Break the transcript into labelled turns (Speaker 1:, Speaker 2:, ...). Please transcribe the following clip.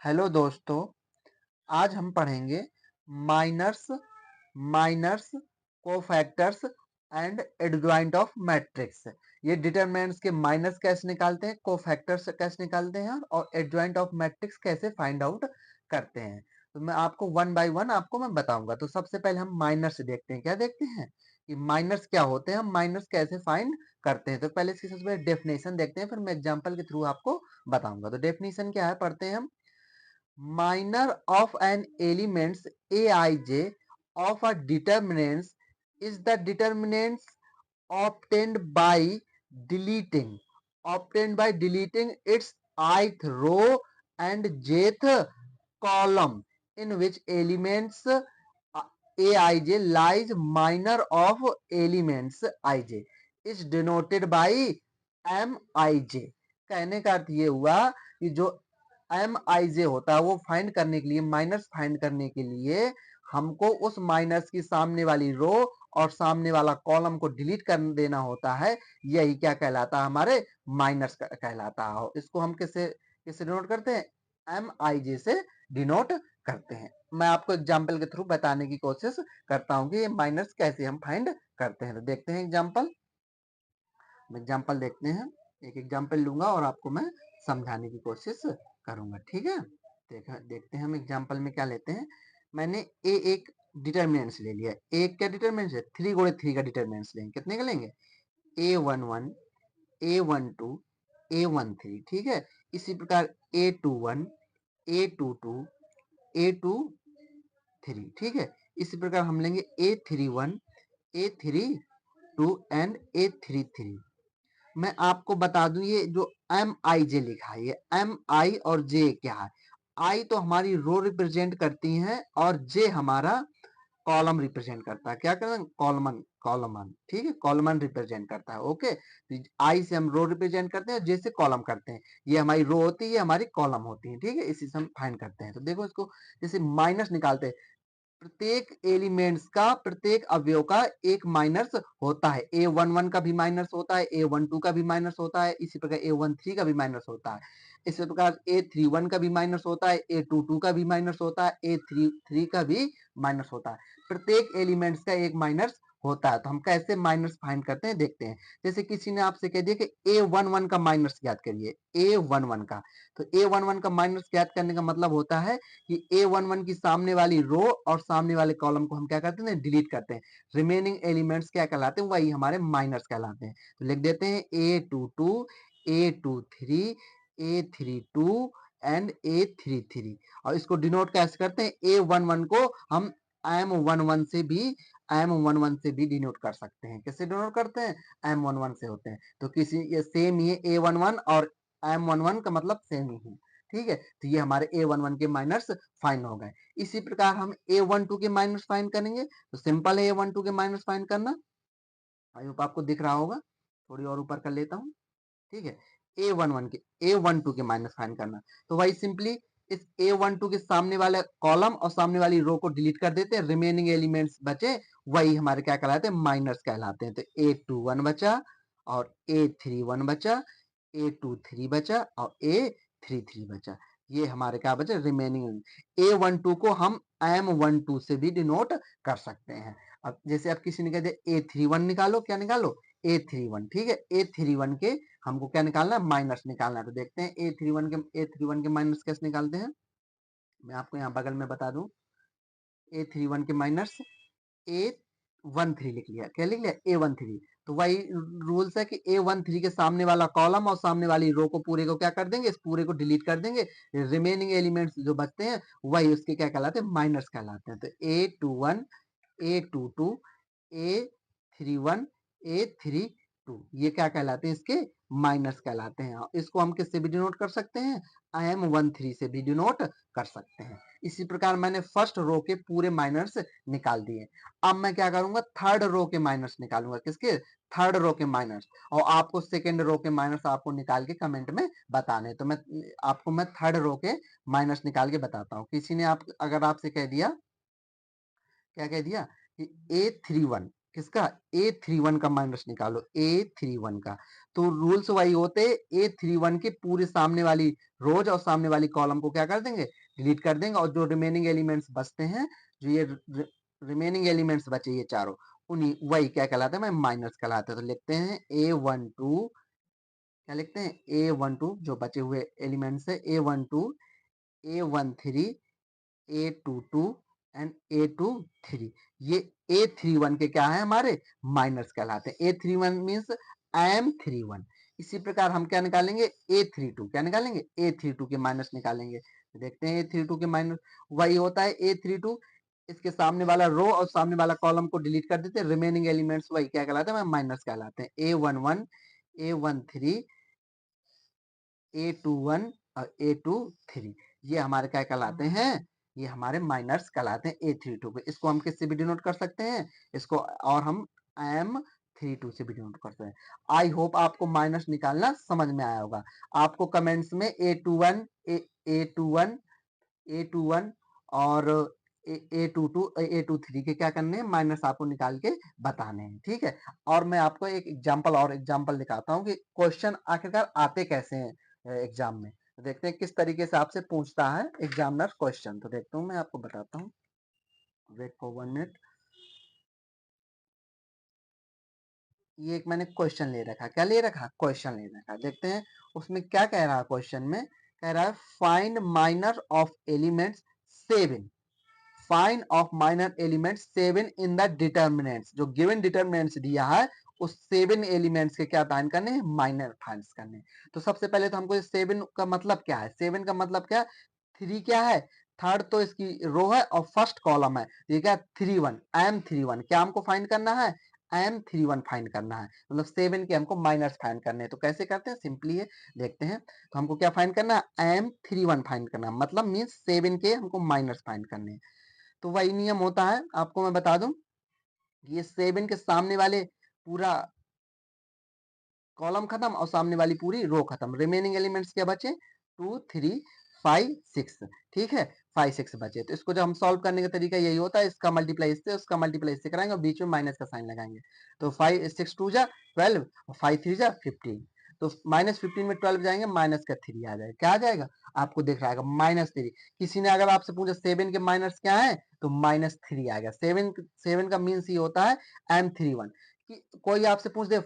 Speaker 1: Hello दोस्तों, आज हम पढ़ेंगे minors, minors, cofactors and adjoint of matrix. ये डिटरमिनेंट्स के माइनस कैसे निकालते हैं, कोफैक्टर्स कैसे निकालते हैं और एडजॉइंट ऑफ मैट्रिक्स कैसे फाइंड आउट करते हैं। तो मैं आपको वन बाय वन आपको मैं बताऊंगा। तो सबसे पहले हम माइनर्स देखते हैं। क्या देखते हैं कि माइनर्स क्या होते हैं, हम माइनर्स कैसे फाइंड करते हैं। तो पहले इसकी सबसे पहले डेफिनेशन देखते हैं, फिर मैं एग्जांपल के थ्रू आपको बताऊंगा। तो डेफिनेशन क्या है, पढ़ते हैं हम। Minor of an elements aij of a determinants is the determinants obtained by deleting its ith row and jth column in which elements aij lies. Minor of elements ij is denoted by mij। कहने का अर्थ ये हुआ कि जो M आई जे होता है वो find करने के लिए, माइनस फाइंड करने के लिए हमको उस माइनस की सामने वाली रो और सामने वाला कॉलम को डिलीट कर देना होता है। यही क्या कहलाता है, हमारे माइनस कहलाता है। इसको हम किससे किससे डिनोट करते हैं, एम आई जे से डिनोट करते हैं। मैं आपको एग्जाम्पल के थ्रू बताने की कोशिश करता हूँ कि ये माइनस कैसे हम फाइंड करते हैं। तो देखते हैं एग्जाम्पल। एग्जाम्पल देखते हैं, एक एग्जाम्पल लूंगा और आपको मैं समझाने की कोशिश करूंगा, ठीक है। देखते हैं हम एग्जाम्पल में क्या लेते हैं। मैंने ए एक डिटरमिनेंट्स ले लिया। एक क्या डिटरमिनेंट्स है, 3 गुणे 3 का डिटरमिनेंट्स लेंगे। कितने का लेंगे, A11, A12, A13, ठीक है। इसी प्रकार A21, A22, A23, ठीक है। इसी प्रकार हम लेंगे A31, A32 एंड A33। मैं आपको बता दूं, ये जो एम आई जे लिखा है, ये एम आई और जे क्या है। आई तो हमारी रो रिप्रेजेंट करती हैं और जे हमारा कॉलम रिप्रेजेंट करता है। क्या करता है, कॉलमन, कॉलमन, ठीक है, कॉलमन रिप्रेजेंट करता है। ओके, आई से हम रो रिप्रेजेंट करते हैं, जे से कॉलम करते हैं। ये हमारी रो होती है, ये हमारी कॉलम होती है, ठीक है। इसी से हम फाइंड करते हैं। तो देखो इसको जैसे माइनस निकालते हैं, प्रत्येक एलिमेंट्स का, प्रत्येक अवयव का एक माइनस होता है। A11 का भी माइनस होता है, A12 का भी माइनस होता है, इसी प्रकार A13 का भी माइनस होता है। इसी प्रकार A31 का भी माइनस होता है, A22 का भी माइनस होता है, A33 का भी माइनस होता है। प्रत्येक एलिमेंट्स का एक माइनस होता है। तो हम कैसे माइनस फाइंड करते हैं, देखते हैं। जैसे किसी ने आपसे कह दिया कि A11 का माइनस ज्ञात करिए, A11 का। तो A11 का माइनस ज्ञात करने का मतलब होता है कि A11 की सामने वाली रो और सामने वाले कॉलम को हम क्या करते हैं, डिलीट करते हैं। रिमेनिंग एलिमेंट्स क्या कहलाते हैं, वही हमारे माइनस कहलाते हैं। तो लिख देते हैं A22, A23, A32 and A33। और इसको डिनोट कैसे करते हैं, A11 को हम M11 से भी डिनोट कर सकते हैं। कैसे डिनोट करते हैं, M11 से होते हैं। तो किसी ये सेम ही है, A11 और M11 का मतलब सेम ही है, ठीक है। तो ये हमारे A11 के माइनस फाइंड हो गए। इसी प्रकार हम A12 के माइनस फाइंड करेंगे। तो सिंपल है A12 के माइनस फाइंड करना। आई होप आपको दिख रहा होगा। थोड़ी और ऊपर कर लेता हूँ, ठीक है। A12 के माइनस फाइंड करना। तो वही सिंपली इस A12 के सामने वाले कॉलम और सामने वाली रो को डिलीट कर देते हैं। रिमेनिंग एलिमेंट्स बचे, वही हमारे क्या कहलाते हैं, माइनस कहलाते हैं। तो A21 बचा और A31 बचा, A23 बचा और A33 बचा। ये हमारे क्या बचे, रिमेनिंग। A12 को हम M12 से भी डिनोट कर सकते हैं। अब जैसे आप किसी ने कह दिया A31 निकालो, क्या निकालो, A31, ठीक है। A31 के हमको क्या निकालना है, माइनस निकालना है। तो देखते हैं A31 के माइनस कैसे निकालते हैं। मैं आपको यहाँ बगल में बता दूं, A31 के माइनस A13 लिख लिया। क्या लिख लिया, A13। तो वही रूल्स है कि A13 के सामने वाला कॉलम और सामने वाली रो को पूरे को क्या कर देंगे, इस पूरे को डिलीट कर देंगे। रिमेनिंग एलिमेंट्स जो बचते हैं वही उसके क्या कहलाते हैं, माइनस कहलाते हैं। तो A21, A22, A31, A32 ये क्या कहलाते हैं, इसके माइनस कहलाते हैं। इसको हम किससे भी डिनोट कर सकते हैं, M13 से भी डिनोट कर सकते हैं। इसी प्रकार मैंने फर्स्ट रो के पूरे माइनस निकाल दिए। अब मैं क्या करूंगा, थर्ड रो के माइनस निकालूंगा। किसके, थर्ड रो के माइनस। और आपको सेकेंड रो के माइनस आपको निकाल के कमेंट में बताने। तो मैं थर्ड रो के माइनस निकाल के बताता हूँ। किसी ने अगर आपसे कह दिया, क्या कह दिया कि A31, किसका, A31 का माइनस निकालो, A31 का। तो रूल्स वही होते, A31 के पूरे सामने वाली रोज और सामने वाली कॉलम को क्या कर देंगे, डिलीट कर देंगे, और जो रिमेनिंग एलिमेंट्स बचते हैं, जो ये रिमेनिंग एलिमेंट्स बचे ये चारों, उन्हीं वही क्या कहलाते हैं, माइनस कहलाते हैं। तो लिखते हैं A12, क्या लिखते हैं, A12 जो बचे हुए एलिमेंट्स है, A12, A13, A22 and A23, ये A31 के क्या है, हमारे माइनस कहलाते हैं। A31 means M31। इसी प्रकार हम क्या निकालेंगे, A32, क्या निकालेंगे, A32 के माइनस निकालेंगे। तो देखते हैं A32 के माइनस वही होता है A32, इसके सामने वाला रो और सामने वाला कॉलम को डिलीट कर देते हैं, रिमेनिंग एलिमेंट्स वही क्या कहलाते हैं, माइनस कहलाते हैं। A11, A13, A21 और A23, ये हमारे क्या कहलाते हैं, ये हमारे माइनर्स कहलाते हैं A32 पे। इसको हम किससे भी डिनोट कर सकते हैं, इसको, और हम M32 से भी डिनोट कर सकते हैं। आई होप आपको माइनस निकालना समझ में आया होगा। आपको कमेंट्स में A21, A21, A21 और A22, A23 के क्या करने हैं, माइनस आपको निकाल के बताने हैं, ठीक है। और मैं आपको एक एग्जाम्पल दिखाता हूँ कि क्वेश्चन आखिरकार आते कैसे हैं एग्जाम में। तो देखते हैं किस तरीके से आपसे पूछता है एग्जामिनर क्वेश्चन। तो देखता हूँ, मैं आपको बताता हूँ, वेट फॉर 1 मिनट। ये एक मैंने क्वेश्चन ले रखा, क्या ले रखा, क्वेश्चन ले रखा। देखते हैं उसमें क्या कह रहा है, क्वेश्चन में कह रहा है find minor of elements 7, find of minor elements 7 in the determinants. जो गिवन डिटर्मिनेंट्स दिया है उस 7 एलिमेंट्स के क्या फाइंड करने हैं, माइनर फाइंड करने हैं। तो सबसे पहले तो हमको 7 का मतलब क्या है, 7 का मतलब क्या है, 3 क्या है, थर्ड तो इसकी रो है और फर्स्ट कॉलम है, ये क्या 31, M31, क्या हमको फाइंड करना है, M31 फाइंड करना है। मतलब 7 के हमको माइनस फाइंड करने हैं। तो कैसे करते हैं, सिंपली है, देखते हैं। तो हमको क्या फाइंड करना है, M31 फाइंड करना है, मतलब मीन्स 7 के हमको माइनस फाइंड करने हैं। तो वही नियम होता है, आपको मैं बता दूं, ये 7 के सामने वाले पूरा कॉलम खत्म और सामने वाली पूरी रो खत्म, रिमेनिंग एलिमेंट्स क्या बचे, 2, 3, 5, 6, ठीक है, 5, 6 बचे। तो इसको जब हम सॉल्व करने का तरीका यही होता है, इसका मल्टीप्लाई इससे, उसका मल्टीप्लाई इससे कराएंगे और बीच में माइनस का साइन लगाएंगे। तो 5 6 2 जा 12 और 5 3 जा 15। तो -15 में 12 जाएंगे, माइनस का 3 आ जाएगा, क्या आ जाएगा, आपको दिख रहा है -3। किसी ने अगर आपसे पूछा 7 के माइनस क्या है, तो -3 आ गया। 7 का मीन्स ये होता है M31। कि कोई आपसे पूछ दे